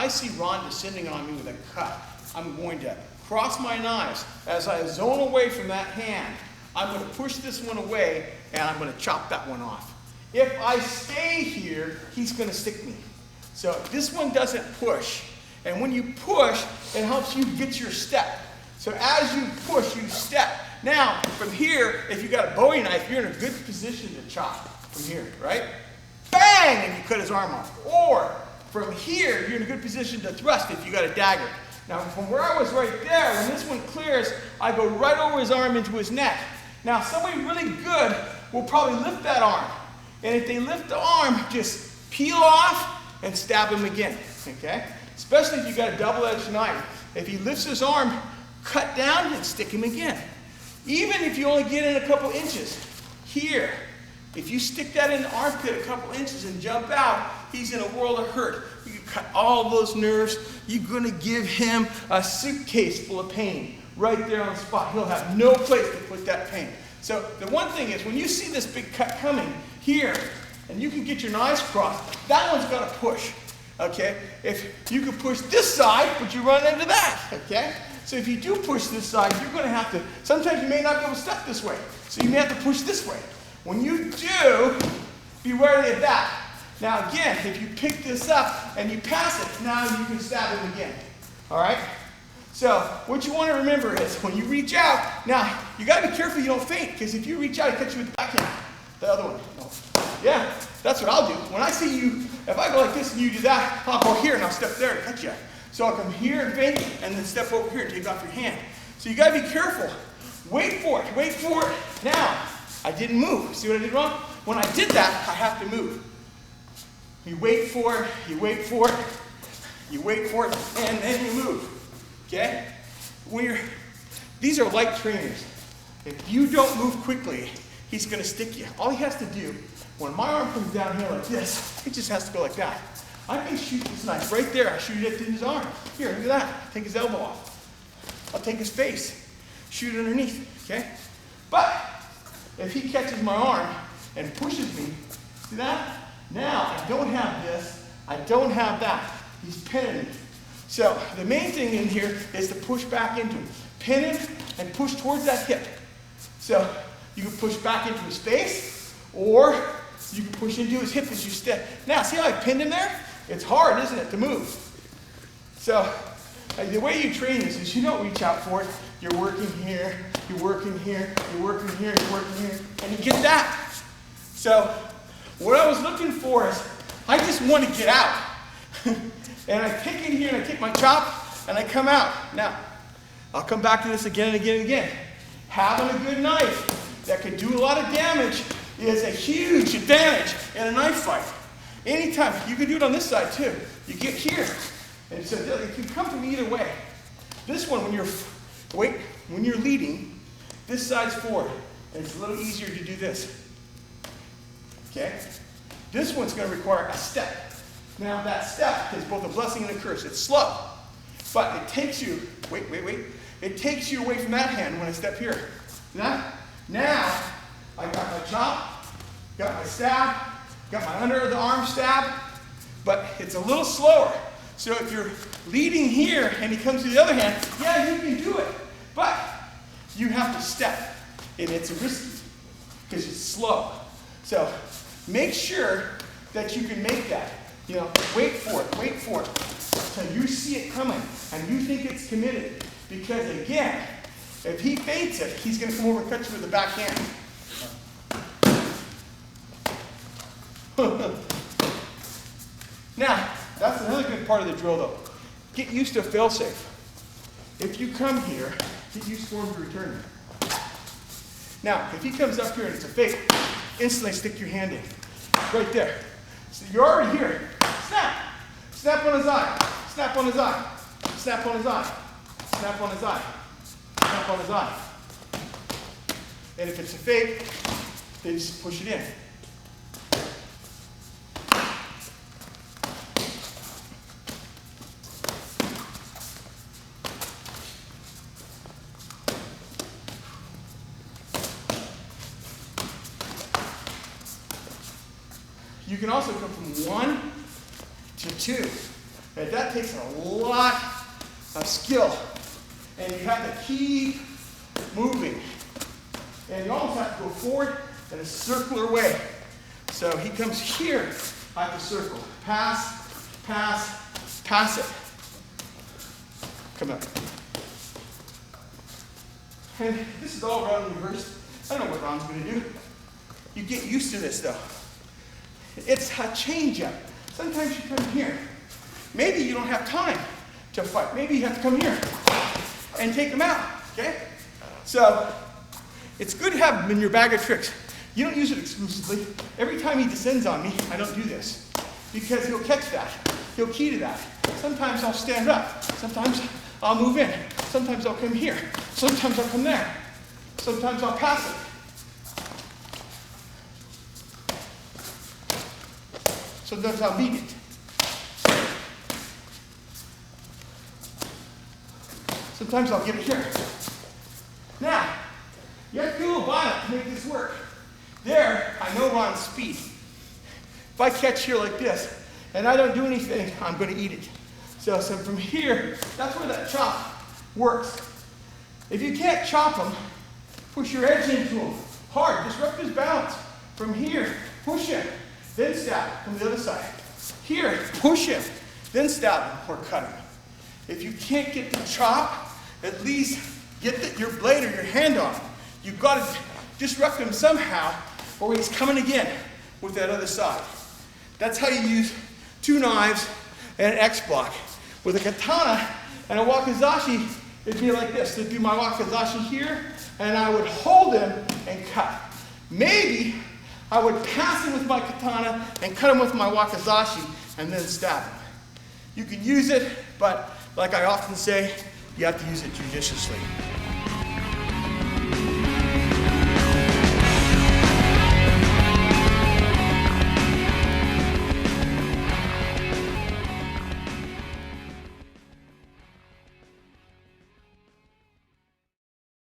I see Ron descending on me with a cut, I'm going to cross my knives. As I zone away from that hand, I'm going to push this one away, and I'm going to chop that one off. If I stay here, he's going to stick me. So this one doesn't push. And when you push, it helps you get your step. So as you push, you step. Now, from here, if you got a Bowie knife, you're in a good position to chop from here, right? Bang! And you cut his arm off. Or from here, you're in a good position to thrust if you got a dagger. Now, from where I was right there, when this one clears, I go right over his arm into his neck. Now, somebody really good will probably lift that arm. And if they lift the arm, just peel off and stab him again, okay? Especially if you got a double-edged knife. If he lifts his arm, cut down and stick him again. Even if you only get in a couple inches. Here, if you stick that in the armpit a couple inches and jump out, he's in a world of hurt. You can cut all those nerves. You're going to give him a suitcase full of pain right there on the spot. He'll have no place to put that pain. So the one thing is, when you see this big cut coming here, and you can get your knives crossed, that one's got to push, okay? If you can push this side, but you run into that, okay? So if you do push this side, you're going to have to, sometimes you may not be able to step this way, so you may have to push this way. When you do, be wary of that. Now again, if you pick this up and you pass it, now you can stab him again, all right? So what you want to remember is when you reach out, now you got to be careful you don't faint, because if you reach out, it cuts you with the backhand. The other one. Yeah, that's what I'll do. When I see you, if I go like this and you do that, I'll go here and I'll step there and cut you. So I'll come here and feint, and then step over here and take off your hand. So you got to be careful. Wait for it. Wait for it. Now, I didn't move. See what I did wrong? When I did that, I have to move. You wait for it. You wait for it. You wait for it, and then you move. Okay? These are light trainers. If you don't move quickly, he's going to stick you. All he has to do, when my arm comes down here like this, he just has to go like that. I can shoot this knife right there. I shoot it in his arm. Here, look at that. Take his elbow off. I'll take his face. Shoot it underneath, okay? But if he catches my arm and pushes me, see that? Now, I don't have this. I don't have that. He's pinning me. So the main thing in here is to push back into him. Pin him and push towards that hip. So you can push back into his face, or you can push into his hip as you step. Now, see how I pinned him there? It's hard, isn't it, to move? So the way you train this is you don't reach out for it. You're working here, you're working here, you're working here, you're working here, and you get that. So what I was looking for is, I just want to get out. And I kick in here and I kick my chop and I come out. Now, I'll come back to this again and again and again. Having a good knife that can do a lot of damage is a huge advantage in a knife fight. Anytime, you can do it on this side too. You get here, and so it can come from either way. This one, when you're leading, this side's forward, and it's a little easier to do this. Okay? This one's going to require a step. Now that step is both a blessing and a curse. It's slow, but it takes you, it takes you away from that hand when I step here. Now I got my chop, got my stab, got my under the arm stab, but it's a little slower. So if you're leading here and he comes to the other hand, yeah, you can do it, but you have to step, and it's risky because it's slow. So make sure that you can make that. You know, wait for it until you see it coming and you think it's committed. Because again, if he feints it, he's going to come over and cut you with the back hand. Now, that's another good part of the drill though. Get used to a fail-safe. If you come here, get used for him to return. Now, if he comes up here and it's a fake, instantly stick your hand in. Right there. So you're already here. Snap! Snap on his eye. Snap on his eye. Snap on his eye. Snap on his eye. Snap on his eye. And if it's a fake, they just push it in. You can also go from 1 to 2. And that takes a lot of skill. And you have to keep moving. And you almost have to go forward in a circular way. So he comes here, I have to circle. Pass, pass, pass it. Come up. And this is all Ron reversed. I don't know what Ron's going to do. You get used to this though. It's a change-up. Sometimes you come here. Maybe you don't have time to fight. Maybe you have to come here and take them out, okay? So it's good to have them in your bag of tricks. You don't use it exclusively. Every time he descends on me, I don't do this because he'll catch that. He'll key to that. Sometimes I'll stand up. Sometimes I'll move in. Sometimes I'll come here. Sometimes I'll come there. Sometimes I'll pass it. Sometimes I'll beat it. Sometimes I'll give it here. Now, you have to do a little violent to make this work. There, I know Ron's speed. If I catch here like this, and I don't do anything, I'm going to eat it. So from here, that's where that chop works. If you can't chop him, push your edge into him. Hard, disrupt his balance. From here, push him, then stab him from the other side. Here, push him, then stab him or cut him. If you can't get the chop, at least get your blade or your hand on him. You've got to disrupt him somehow, or he's coming again with that other side. That's how you use two knives and an X block. With a katana and a wakizashi, it'd be like this. It'd be my wakizashi here, and I would hold him and cut. Maybe I would pass him with my katana and cut him with my wakizashi and then stab him. You can use it, but like I often say, you have to use it judiciously.